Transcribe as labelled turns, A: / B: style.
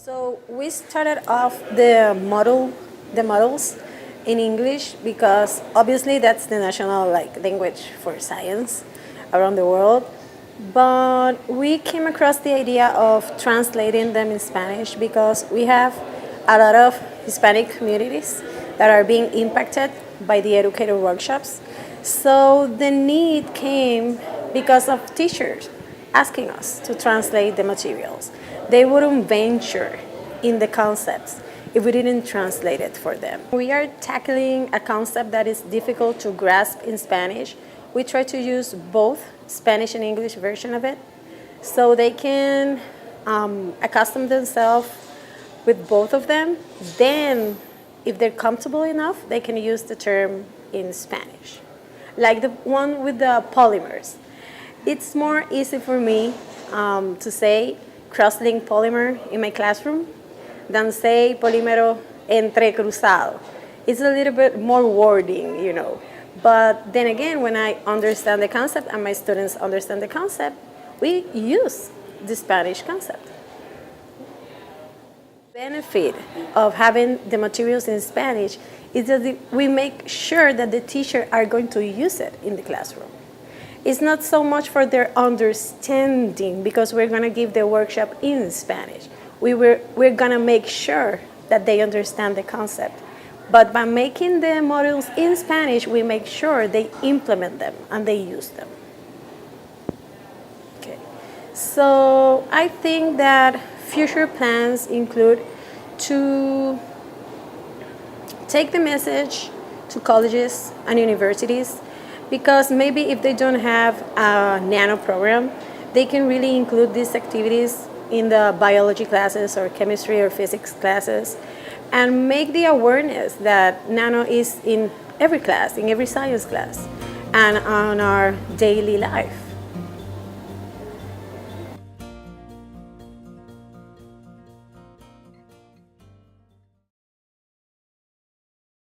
A: So we started off the models in English because obviously that's the national language for science around the world. But we came across the idea of translating them in Spanish because we have a lot of Hispanic communities that are being impacted by the educator workshops. So the need came because of teachers asking us to translate the materials. They wouldn't venture in the concepts if we didn't translate it for them. We are tackling a concept that is difficult to grasp in Spanish. We try to use both Spanish and English version of it so they can accustom themselves with both of them. Then, if they're comfortable enough, they can use the term in Spanish. Like the one with the polymers. It's more easy for me to say cross-link polymer in my classroom than say polímero entrecruzado. It's a little bit more wording, you know. But then again, when I understand the concept and my students understand the concept, we use the Spanish concept. The benefit of having the materials in Spanish is that we make sure that the teacher are going to use it in the classroom. It's not so much for their understanding because we're going to give the workshop in Spanish. We're going to make sure that they understand the concept. But by making the modules in Spanish, we make sure they implement them and they use them. Okay. So I think that future plans include to take the message to colleges and universities, because maybe if they don't have a nano program, they can really include these activities in the biology classes or chemistry or physics classes and make the awareness that nano is in every class, in every science class, and on our daily life.